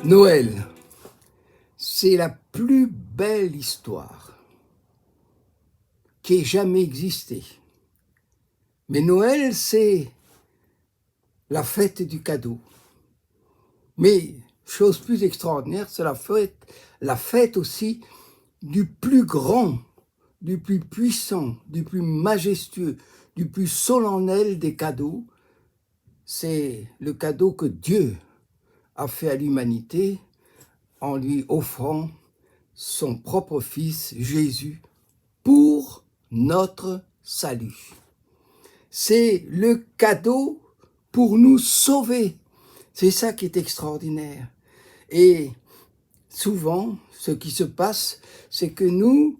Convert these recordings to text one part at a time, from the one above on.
Noël, c'est la plus belle histoire qui ait jamais existé. Mais Noël, c'est la fête du cadeau. Mais, chose plus extraordinaire, c'est la fête aussi du plus grand, du plus puissant, du plus majestueux, du plus solennel des cadeaux. C'est le cadeau que Dieu a fait à l'humanité en lui offrant son propre Fils, Jésus, pour notre salut. C'est le cadeau pour nous sauver. C'est ça qui est extraordinaire. Et souvent, ce qui se passe, c'est que nous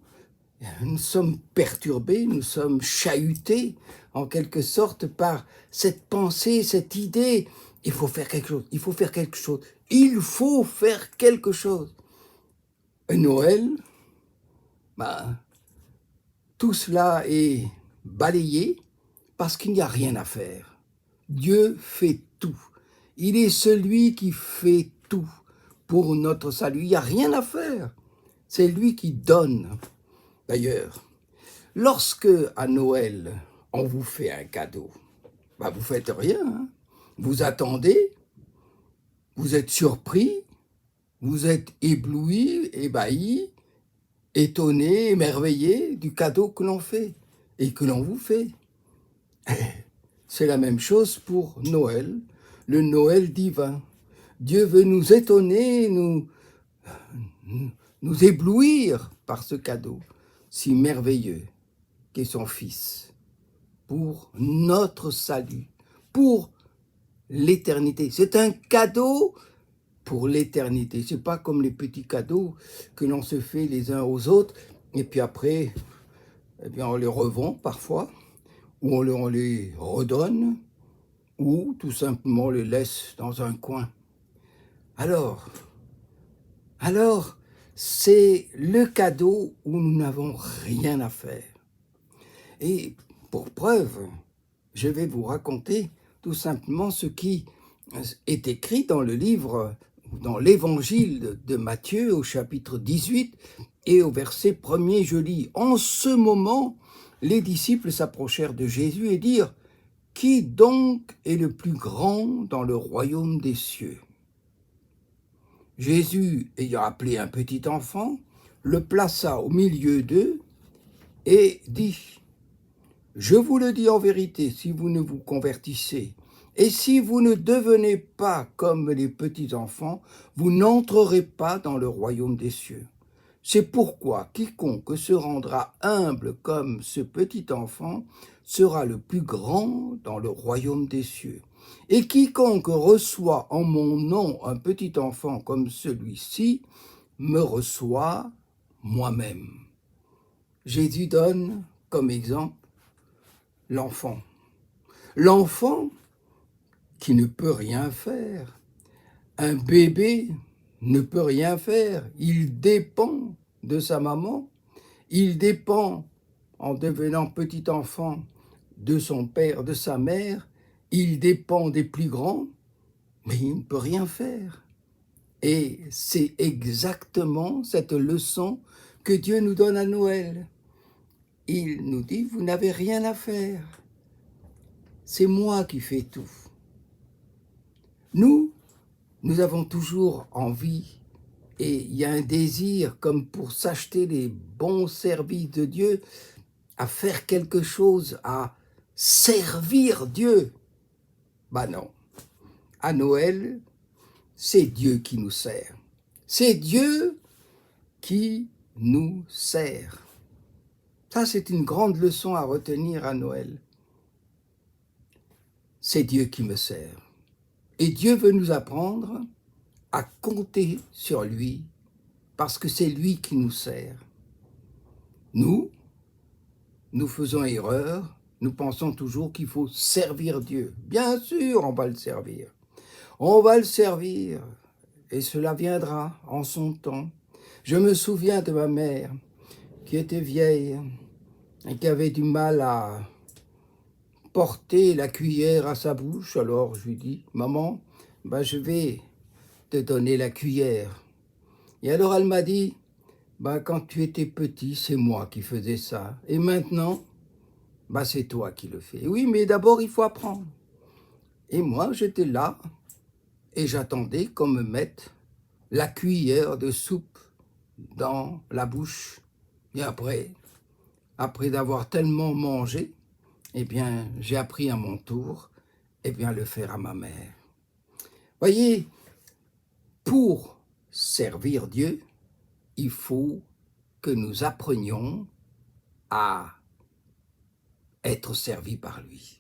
sommes perturbés, nous sommes chahutés, en quelque sorte, par cette pensée, cette idée. Il faut faire quelque chose, il faut faire quelque chose, il faut faire quelque chose. Et Noël, tout cela est balayé parce qu'il n'y a rien à faire. Dieu fait tout. Il est celui qui fait tout pour notre salut. Il n'y a rien à faire. C'est lui qui donne. D'ailleurs, lorsque à Noël, on vous fait un cadeau, vous faites rien. Hein. Vous attendez, vous êtes surpris, vous êtes ébloui, ébahi, étonné, émerveillé du cadeau que l'on fait et que l'on vous fait. C'est la même chose pour Noël, le Noël divin. Dieu veut nous étonner, nous éblouir par ce cadeau si merveilleux qu'est son Fils, pour notre salut, pour l'éternité. C'est un cadeau pour l'éternité. C'est pas comme les petits cadeaux que l'on se fait les uns aux autres, et puis après, on les revend parfois, ou on les redonne, ou tout simplement on les laisse dans un coin. Alors, c'est le cadeau où nous n'avons rien à faire. Et pour preuve, je vais vous raconter tout simplement ce qui est écrit dans le livre, dans l'évangile de Matthieu au chapitre 18 et au verset 1er, je lis « En ce moment, les disciples s'approchèrent de Jésus et dirent « Qui donc est le plus grand dans le royaume des cieux ?» Jésus, ayant appelé un petit enfant, le plaça au milieu d'eux et dit « Je vous le dis en vérité, si vous ne vous convertissez, et si vous ne devenez pas comme les petits enfants, vous n'entrerez pas dans le royaume des cieux. C'est pourquoi quiconque se rendra humble comme ce petit enfant sera le plus grand dans le royaume des cieux. Et quiconque reçoit en mon nom un petit enfant comme celui-ci, me reçoit moi-même. » Jésus donne comme exemple l'enfant. L'enfant qui ne peut rien faire. Un bébé ne peut rien faire. Il dépend de sa maman. Il dépend, en devenant petit enfant, de son père, de sa mère. Il dépend des plus grands, mais il ne peut rien faire. Et c'est exactement cette leçon que Dieu nous donne à Noël. Il nous dit, vous n'avez rien à faire. C'est moi qui fais tout. Nous avons toujours envie, et il y a un désir, comme pour s'acheter les bons services de Dieu, à faire quelque chose, à servir Dieu. Non. À Noël, c'est Dieu qui nous sert. C'est Dieu qui nous sert. Ça, c'est une grande leçon à retenir à Noël. C'est Dieu qui me sert. Et Dieu veut nous apprendre à compter sur lui, parce que c'est lui qui nous sert. Nous faisons erreur, nous pensons toujours qu'il faut servir Dieu. Bien sûr, on va le servir. On va le servir, et cela viendra en son temps. Je me souviens de ma mère, qui était vieille, et qui avait du mal à porter la cuillère à sa bouche. Alors je lui dis, maman, je vais te donner la cuillère. Et alors elle m'a dit, bah, quand tu étais petit, c'est moi qui faisais ça. Et maintenant, bah, c'est toi qui le fais. Oui, mais d'abord, il faut apprendre. Et moi, j'étais là et j'attendais qu'on me mette la cuillère de soupe dans la bouche. Et après d'avoir tellement mangé, eh bien, j'ai appris à mon tour, eh bien, le faire à ma mère. Voyez, pour servir Dieu, il faut que nous apprenions à être servis par lui.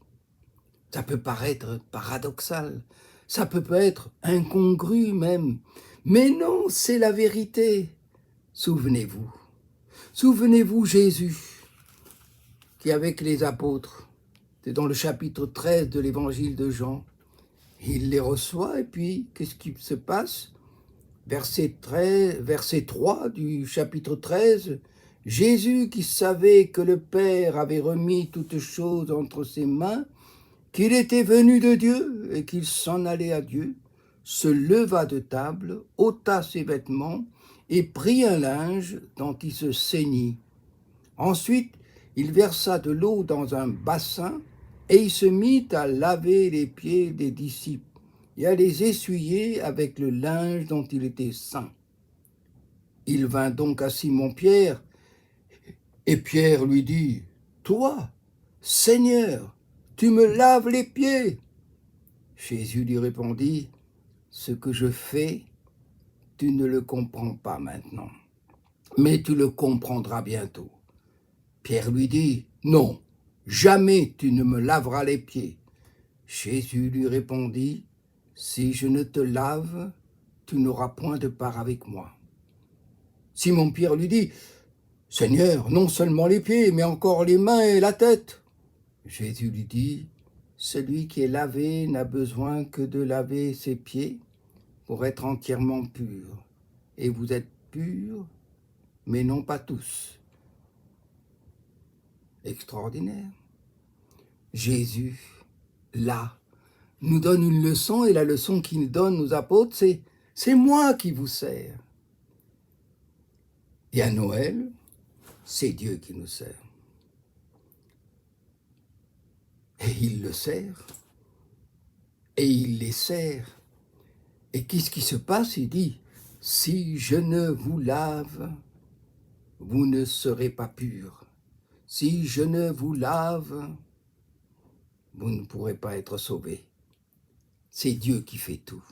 Ça peut paraître paradoxal, ça peut être incongru même, mais non, c'est la vérité. Souvenez-vous, souvenez-vous Jésus qui avec les apôtres, c'est dans le chapitre 13 de l'évangile de Jean, il les reçoit et puis qu'est-ce qui se passe? Verset 3 du chapitre 13, Jésus qui savait que le Père avait remis toutes choses entre ses mains, qu'il était venu de Dieu et qu'il s'en allait à Dieu, se leva de table, ôta ses vêtements et prit un linge dont il se ceignit. Ensuite, il versa de l'eau dans un bassin et il se mit à laver les pieds des disciples et à les essuyer avec le linge dont il était ceint. Il vint donc à Simon-Pierre et Pierre lui dit, « Toi, Seigneur, tu me laves les pieds ?» Jésus lui répondit, « Ce que je fais, tu ne le comprends pas maintenant, mais tu le comprendras bientôt. » Pierre lui dit, « Non, jamais tu ne me laveras les pieds. » Jésus lui répondit, « Si je ne te lave, tu n'auras point de part avec moi. » Simon-Pierre lui dit, « Seigneur, non seulement les pieds, mais encore les mains et la tête. » Jésus lui dit, « Celui qui est lavé n'a besoin que de laver ses pieds pour être entièrement pur. Et vous êtes purs, mais non pas tous. » Extraordinaire. Jésus, là, nous donne une leçon, et la leçon qu'il donne aux apôtres, c'est moi qui vous sers. Et à Noël, c'est Dieu qui nous sert. Et il le sert, et il les sert. Et qu'est-ce qui se passe? Il dit, « Si je ne vous lave, vous ne serez pas purs. Si je ne vous lave, vous ne pourrez pas être sauvés. » C'est Dieu qui fait tout.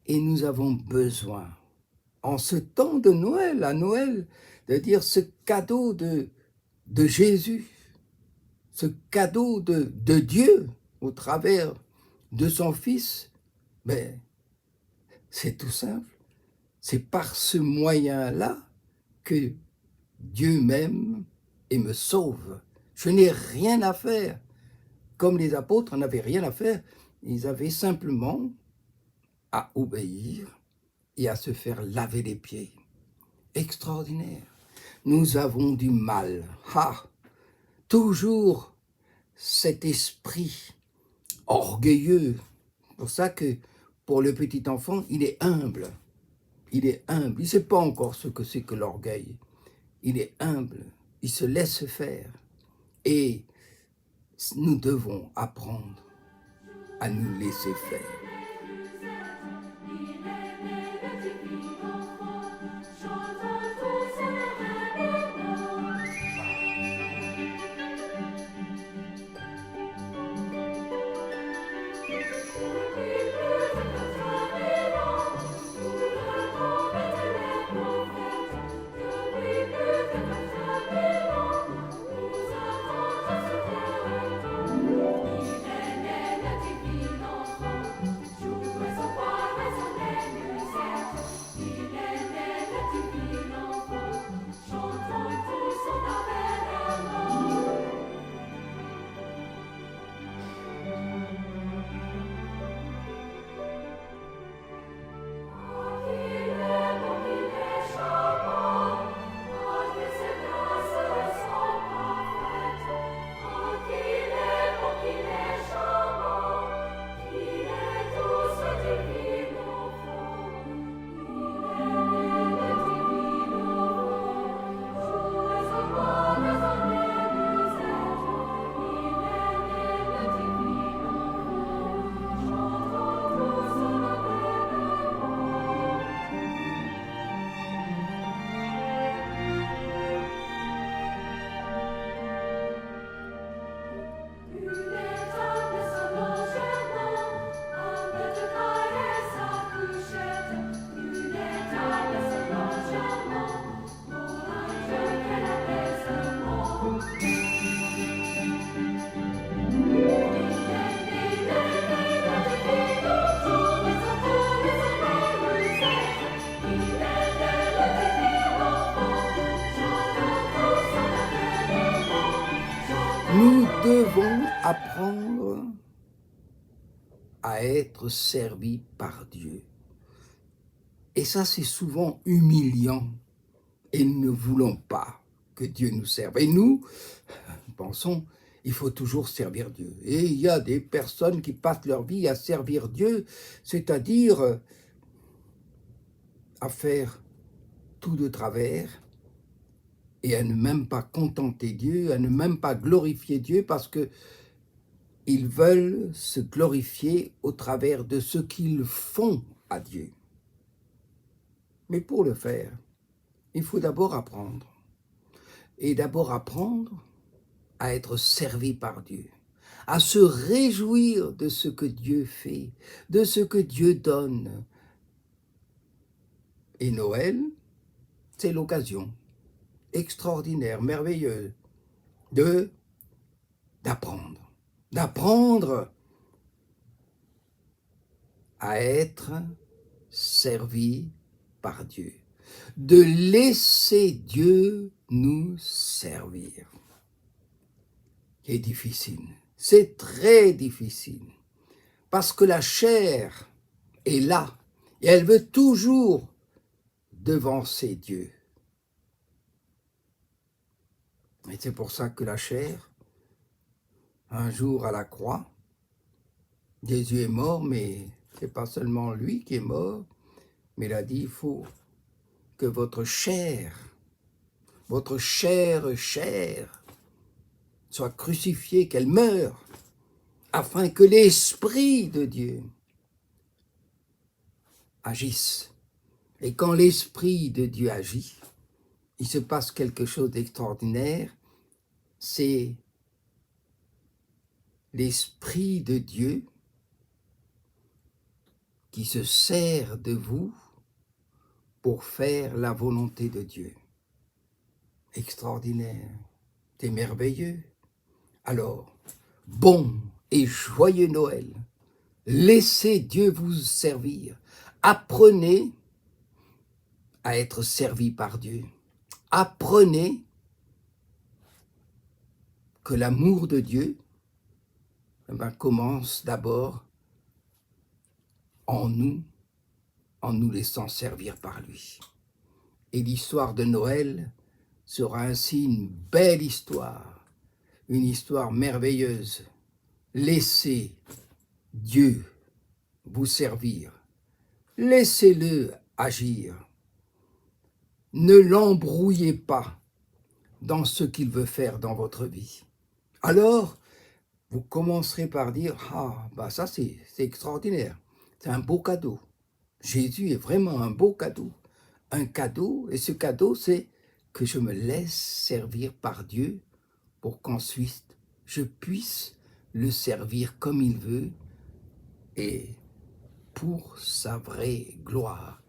Et nous avons besoin, en ce temps de Noël, à Noël, de dire ce cadeau de Jésus, ce cadeau de Dieu au travers de son Fils, mais c'est tout simple. C'est par ce moyen-là que Dieu m'aime et me sauve. Je n'ai rien à faire. Comme les apôtres n'avaient rien à faire, ils avaient simplement à obéir et à se faire laver les pieds. Extraordinaire. Nous avons du mal. Toujours cet esprit orgueilleux. C'est pour ça que pour le petit enfant, il est humble. Il est humble. Il ne sait pas encore ce que c'est que l'orgueil. Il est humble. Il se laisse faire. Et nous devons apprendre à nous laisser faire. devons apprendre à être servis par Dieu. Et ça, c'est souvent humiliant. Et nous ne voulons pas que Dieu nous serve. Et nous pensons, il faut toujours servir Dieu. Et il y a des personnes qui passent leur vie à servir Dieu, c'est-à-dire à faire tout de travers et à ne même pas contenter Dieu, à ne même pas glorifier Dieu parce que ils veulent se glorifier au travers de ce qu'ils font à Dieu. Mais pour le faire, il faut d'abord apprendre. Et d'abord apprendre à être servi par Dieu, à se réjouir de ce que Dieu fait, de ce que Dieu donne. Et Noël, c'est l'occasion extraordinaire, merveilleuse, d'apprendre à être servi par Dieu, de laisser Dieu nous servir. C'est difficile, c'est très difficile, parce que la chair est là, et elle veut toujours devancer Dieu. Et c'est pour ça que la chair, un jour à la croix, Jésus est mort, mais ce n'est pas seulement lui qui est mort, mais il a dit, il faut que votre chair, chair, soit crucifiée, qu'elle meure, afin que l'Esprit de Dieu agisse. Et quand l'Esprit de Dieu agit, il se passe quelque chose d'extraordinaire, c'est l'Esprit de Dieu qui se sert de vous pour faire la volonté de Dieu. Extraordinaire, c'est merveilleux. Alors, bon et joyeux Noël, laissez Dieu vous servir, apprenez à être servi par Dieu, apprenez que l'amour de Dieu commence d'abord en nous laissant servir par lui. Et l'histoire de Noël sera ainsi une belle histoire, une histoire merveilleuse. Laissez Dieu vous servir, laissez-le agir. Ne l'embrouillez pas dans ce qu'il veut faire dans votre vie. Alors, vous commencerez par dire, ah, ça c'est extraordinaire, c'est un beau cadeau. Jésus est vraiment un beau cadeau. Un cadeau, et ce cadeau, c'est que je me laisse servir par Dieu pour qu'ensuite je puisse le servir comme il veut et pour sa vraie gloire.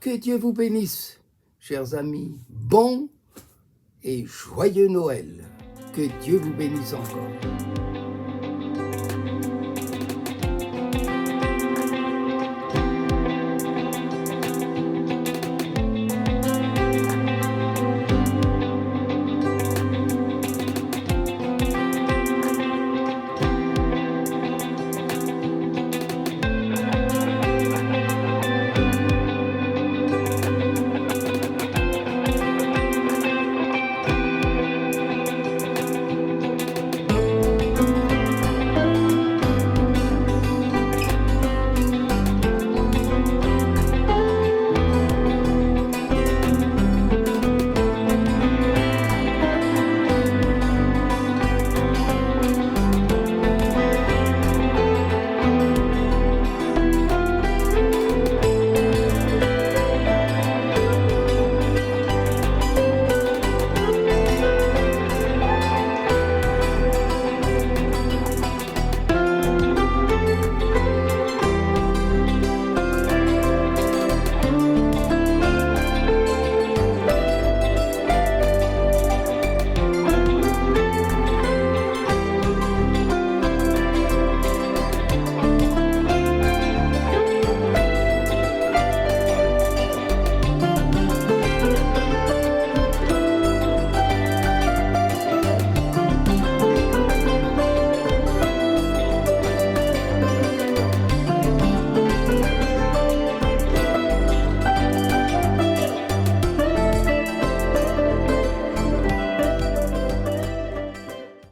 Que Dieu vous bénisse, chers amis. Bon et joyeux Noël. Que Dieu vous bénisse encore.